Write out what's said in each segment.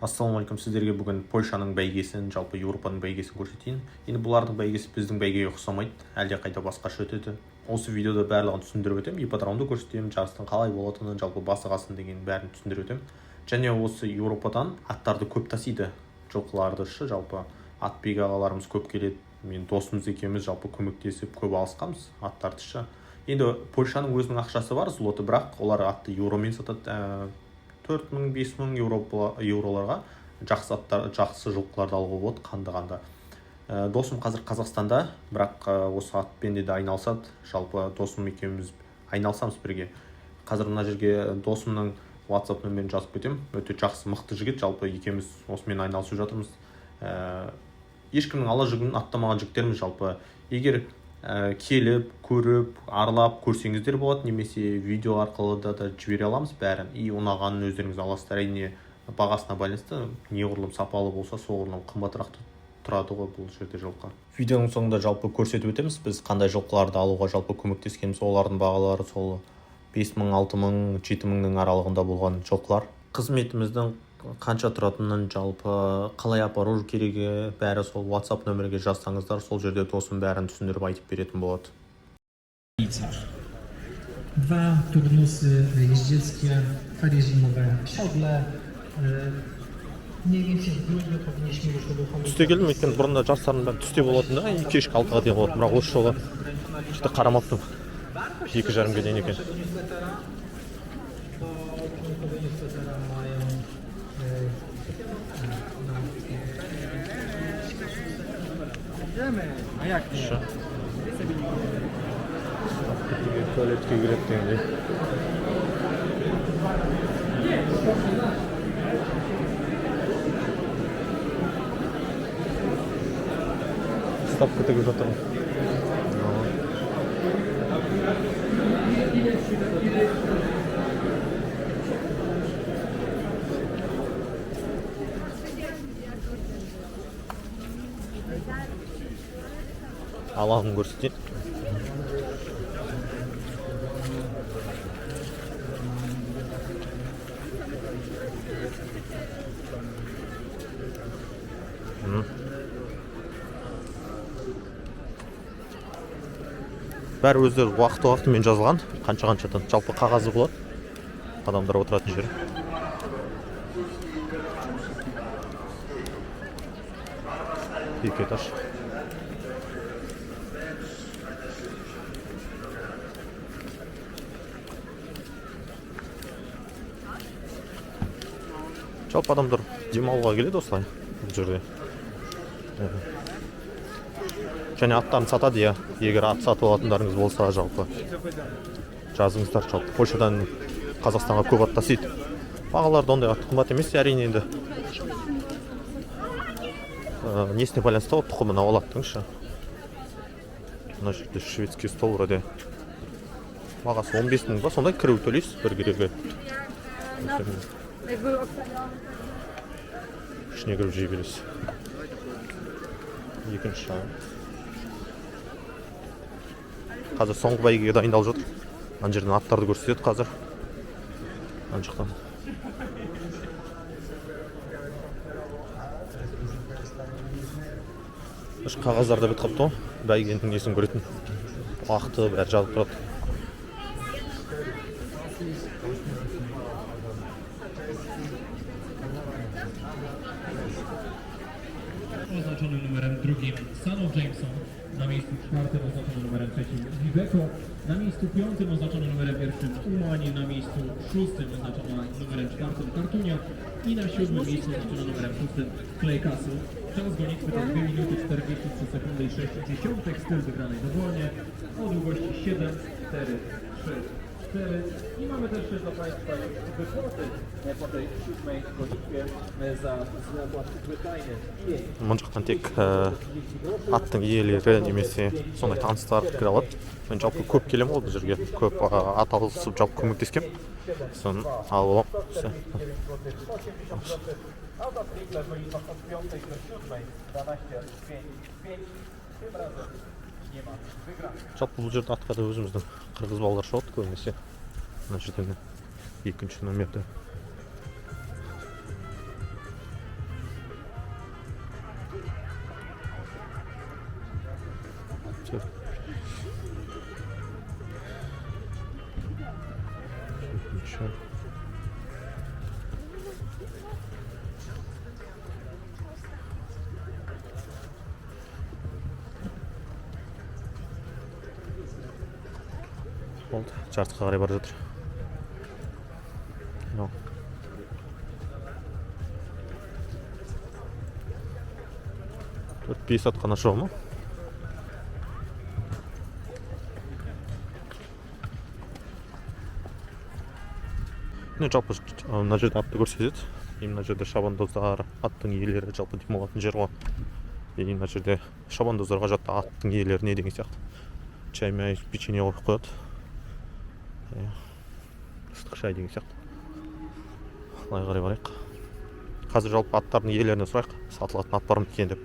Ассалаумағалейкум, сіздерге бүгін Польшаның бәйгесін, жалпы Еуропаның бәйгесін көрсетейін. Енді бұлардың бәйгесі біздің бәйгеге ұқсамайды, әлде қайда басқаша өтеді. Осы видеода барлығын түсіндіріп өтемін, ипподромды көрсетемін, жарыстың қалай болатынын, жалпы басы-қасын деген бәрін түсіндіріп өтемін. Және осы Еуропадан аттарды көп тасиды, жылқыларды жалпы атбек ағаларымыз көп келеді. Мен досымыз екеуміз жалпы көмектесіп көп алысқанбыз аттарды. Енді Польшаның өзінің ақшасы бар, злоты, бірақ олар атты еуромен сатады. 4.000-5.000 еуроларға жақсы жылқыларды алуға болады, қанды. Досым қазір Қазақстанда, бірақ осы атпен де айналысады. Жалпы досым екеуміз айналысамыз бірге. Қазір мына жерге досымның WhatsApp нөмірін жазып кетемін. Өте жақсы, мықты жігіт, жалпы екеуміз осымен айналысып жатырмыз. Ешкімнің ала жүгін аттамаған жігіттерміз жалпы. Егер келіп, көріп, аралап көрсеңіздер болады, немесе видео арқылы да жібере аламыз бәрін. Ұнағанын өздеріңіз аласыздар. Әрине бағасына байланысты, неғұрлым сапалы болса, соғұрлым қымбатырақ тұрады ғой бұл жерде жылқы. Видеоның соңында жалпы көрсетіп өтеміз, біз қандай жылқыларды алуға жалпы көмектескенбіз. Олардың бағалары сол 5.000, 6.000, 7.000-ның аралығында болған жылқылар. Қызметіміздің қанша тұратынын, жалпы қалай апару керегі, бәрі сол WhatsApp нөмірге жазсаңыздар, сол жерде досым бәрін түсіндіріп айтып беретін болады. Dwa turnusy jeździeckie, ferie zimowe w siodle. Mniej więcej w grudniu powinniśmy już uruchomić. Түсте келдім, өйткені бұрында жастардың бәрі түсте болатын да, кешкі 6-ға дейін болатын, бірақ осы жолы işte қарамаппын. 2:30-ге дейін екен. A jak nie? Tuvaletке kirеді дегендей. Ставка тігіп жатырмын. Алағын көрсетейін. Бәрі өздері уақыты-уақытымен жазылған, қанша-қаншадан жалпы қағазы болады, адамдар отыратын жері. Екі этаж. Жалпы адамдар демалуға келеді осылай бұл жерде. Және аттарын сатады, егер ат сатып алатындарыңыз болса, жалпы жазыңыздар. Жалпы Польшадан Қазақстанға көп ат тасиды. Бағалары ондай ат қымбат емес, әрине енді. Несіне байланысты тұқымын алып алаттыңызшы. Мына жерде шведский стол вроде. Бағасы 15.000 ба, сондай кіру төлейсіз бір керегі. ішіне кіріп жей бересіз. Екінші шағын. Қазір соңғы бәйгеге дайындалып жатыр. Ана жерден аттарды көрсетеді қазір. Ана жақтан. Қағаздарда бет қапты ғой. Бәйгенің несін көретін. Уақыты бәрі жазып тұрады. Oznaczony numerem 2 Stanów Jameson, na miejscu 4 oznaczony numerem 3 Libeko, na miejscu 5 oznaczony numerem 1 Umani, na miejscu 6 oznaczona numerem 4 Kartunia i na 7 miejscu oznaczona numerem 6 Clay Castle. Czas gonitwy to 2 minuty 43 sekundy i 6 styl wygranej dowolnie o długości 7, 4, 3, 4 i mamy też dla Państwa wypłaty po tej 7 gonitwie za zakład zwyczajny. Мұн жақтан тек аттың иелері немесе сондай таныстар кіре алады. Мен жалпы көп келемін ғой бұл жерге, көп ат алысып жалпы көмектескем. Соны алып аламын. Жалпы бұл жерде атқа да өзіміздің қырғыз балалар шығады көбінесе. Мына жерден екінші номерді. Болды, жартысқа қарай бара жатыр. Төрт 5 сағат қана шыға ма? Жалпы мына жерде атты көрсетеді. Мына жерде шабандоздар, аттың иелері, жалпы демалатын жер ғой. Мына жерде шабандоздарға жатты аттың иелері не деген сияқты. Чай мәй, печенье қойып қояды. Ыстық шай деген сияқты. Қалай қарай барайық. Қазір жалпы аттардың иелеріне сұрайық, сатылатын ат бар ма екен деп.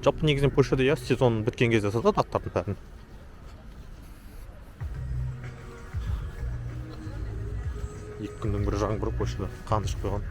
Жалпы негізінен Польшада сезон біткен кезде сатады аттардың бәрін. Екі күннің бір жаңбыр Польшада қанды шығып қойған.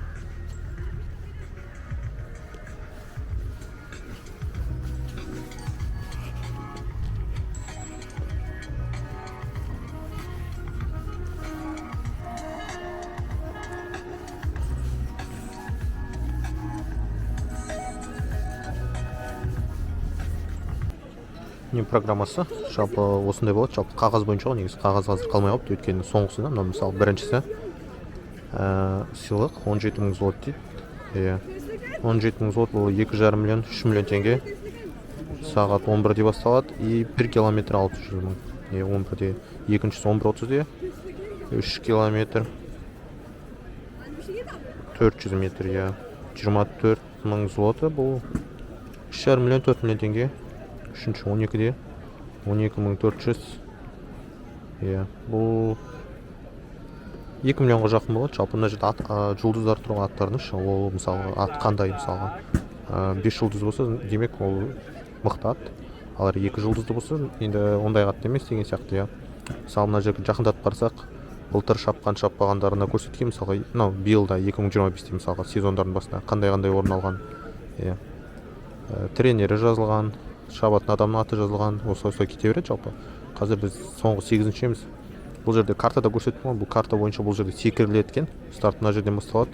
Не программасы жалпы осындай болады, жалпы қағаз бойынша ғой, негізі қағаз қазір қалмай қалыпты, өйткені соңғысында, мына мысалы біріншісі сыйлық 17.000 злот дейді. 17.000 злот бұл 2,5 миллион, 3 миллион теңге. Сағат 11-де басталады и 1 километр 600 мың. 11-де, екіншісі 11:30-де 3 километр 400 метр, 24.000 злоты бұл 3,5 миллион 4 миллион теңге. Үшінші 12-де 12.400. Бұл 2 миллионға жақын болады. Жалпы мына жерде жұлдыздар тұрған аттардың іші. Ол мысалы ат қандай, мысалға 5 жұлдыз болса, демек ол мықты ат. Ал 2 жұлдызды болса, енді ондай ат емес деген сияқты. Мысалы мына жерге жақындатып қарасақ, былтыр шаппағандарына көрсеткен, мысалға, биылда 2025-те мысалға сезондардың басында қандай орын алған. Тренері жазылған, шабатын адамның аты жазылған, осылай кете береді жалпы. Қазір біз соңғы 8-шіміз. Бұл жерде картада көрсетіп, бұл карта бойынша бұл жерде секіріледі екен. Старт мына жерден басталады.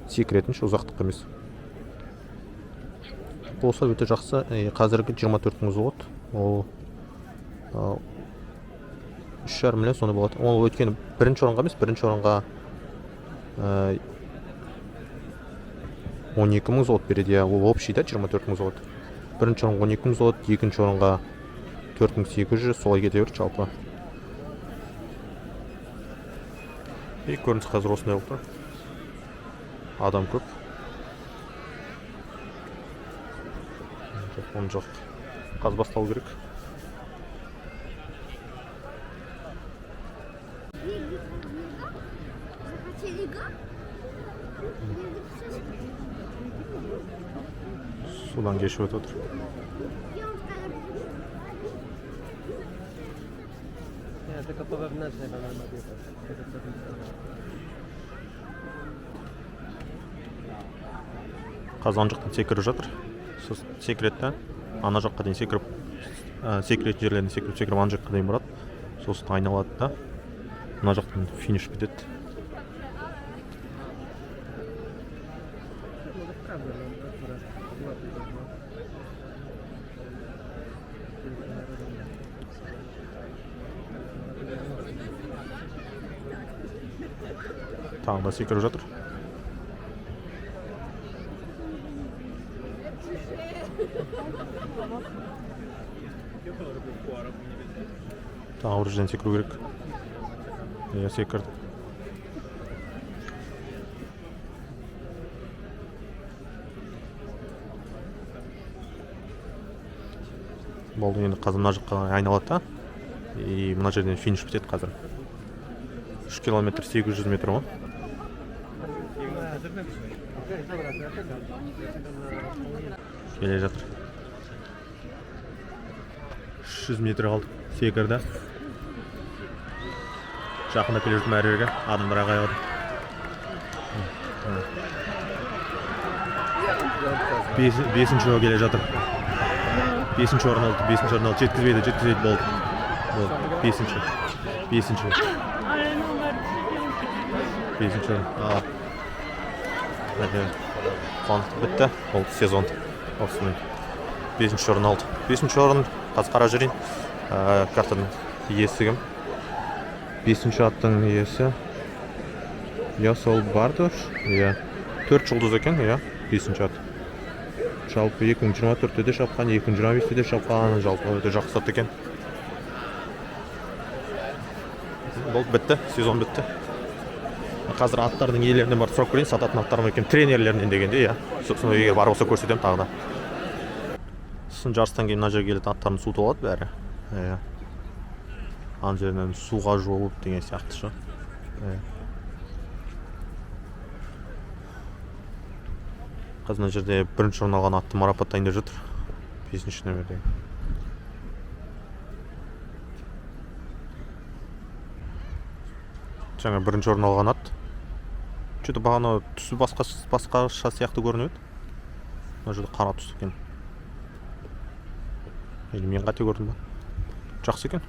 Секіретінші ұзақтық емес. Болса өте жақсы. Қазіргі 24.000 злот. Ол 3,5 миллион сондай болады. Ол өткені бірінші орынға емес, бірінші орынға 12.000 злот береді. Ол общий да 24.000 злот. Бірінші орынға 12.000 злот, екінші орынға 4.800, солай кете берді жалпы. Көрініс қазір осындай болып тұр. Адам көп. Оны жоқ. Қазір басталу керек. Судан кешіп өтіп отыр. Қазан жақтан секіріп жатыр. Секіретті, ана жаққа дейін секіріп, секіретін жерлеріне секіріп, ана жаққа дейін барады. Сосын айналады да, ана жақтан финиш бітеді. Тағы да секіріп жатыр. Тағы бір жерден секіру керек. Секірді. Болды, енді қазір мына жаққа айналады да. Мына жерден финиш бітеді қазір. 3 километр 800 метр ма? Келе жатыр. 300 метр қалды. Секірді. Жақында келе жүрдім әрі жерге. Адамдар ағайғады. 5-ші келе жатыр. 5-ші орын алды, 5-ші орын алды. Жеткізбейді болды. Болды. 5-ші. 5-ші. 5-ші орын. Қуандық бітті. Ол сезон. Осымен 5-ші орын алды. 5-ші орын қазір қарап жүрейін. Картаның иесі кім? 5-ші аттың иесі. Я сол бардыр. Я 4 жұлдыз екен, я 5-ші ат. Жалпы 2024-те де шапқан, 2025-те де шапқан, жалпы өте жақсы ат екен. Болды, бітті, сезон бітті. Қазір аттардың иелерінен барып сұрап көрейін, сататын аттарым екен, тренерлерінен дегенде, я. Сосын егер бар болса көрсетемін тағы да. Сосын жарыстан кейін мына жерге келетін аттардың су толады бәрі. Ана жерінен суға жуылып деген сияқты шы. Қазір мына жерде бірінші орын алған атты марапаттайын деп жатыр. 5-ші нөмірдегі. Жаңа бірінші орын алған ат. Что-то бағана түсі басқаша сияқты көрініп еді. Мына жерде қара түс екен. Или мен қате көрдім ба? Жақсы екен.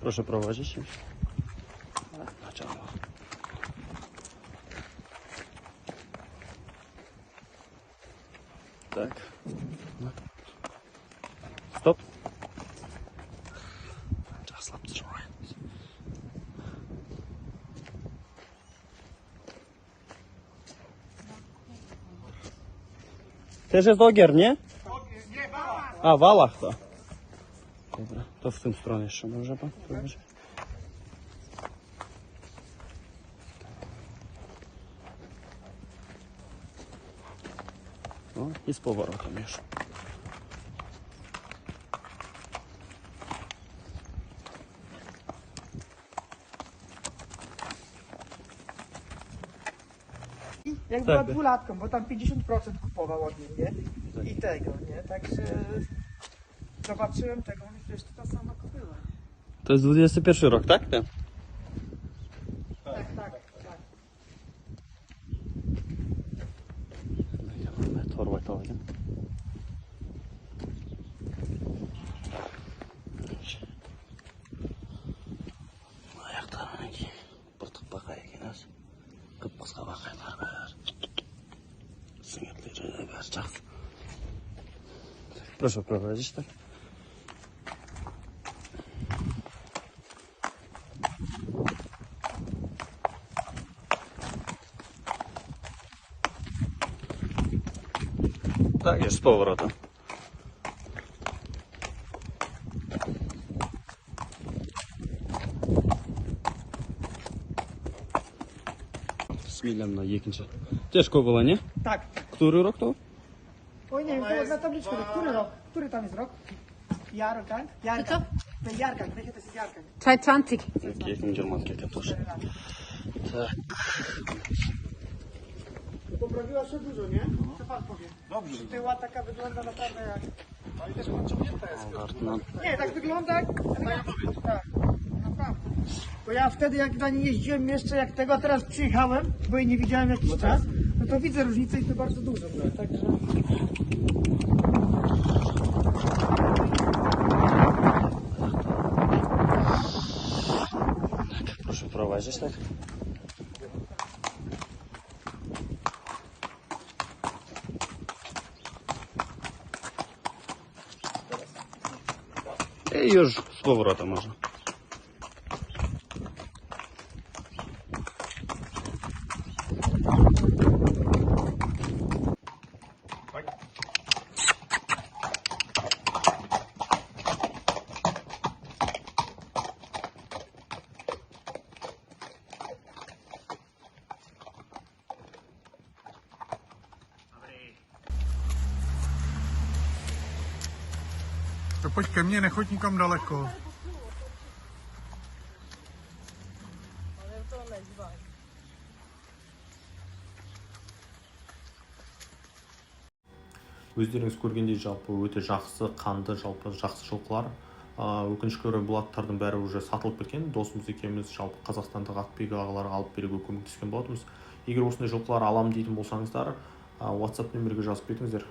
Proszę prowadzić. Tak. Stop. Just lap the right. Też jest ogier, nie? A, Wałach to. Dobra, to w tę stronę jeszcze może pan prowadzić. O, i z powrotem już. Jak była dwulatką, bo tam 50% kupował od niej, nie? I tego, nie? Także zobaczyłem tego, mówię, przecież to ta sama kupiła. To jest 21 rok, tak? Tak. Tak. Mamy torba to ładnie. Ayakta hangi? Bırtık bakaya geliriz. Kıpkısqa bakaylar ver. Süngetleri ver, жақсы. Proszę prowadzić, tak? Tak, jest z powrotem. Z milem na jekінче. Ciężko było, nie? Tak. Który rok to? Oj, nie wiem, to na tabliczkę, który rok? Który tam jest rok? Jarkang? Jarkang. Ten Jarkang, wiecie, to jest Jarkang. 2020. Jakim Germankiem też. Tak. Poprawiła się dużo, nie? Co pan powie? Dobrze. Tyła taka wygląda naprawdę jak... Ale też podciągnięta jest. Nie, tak wygląda jak... Tak, naprawdę. Bo ja wtedy jak na niej jeździłem jeszcze jak tego, teraz przyjechałem, bo jej nie widziałem jakiś czas, no to widzę różnicę i to bardzo dużo. Także... Proszę prowadzić, tak? I już z powrotem można. To pojď ke mně, nechoď nikam daleko. Өздеріңіз көргендей жалпы өте жақсы, қанды, жалпы жақсы жылқылар. Өкінішке орай бұл аттардың бәрі уже сатылып кеткен. Досымыз екеуміз жалпы қазақстандық атбегі ағаларға алып беруге көмектескен болатынбыз. Егер осындай жылқылар алам дейтін болсаңыздар, WhatsApp нөмірге жазып кетіңіздер.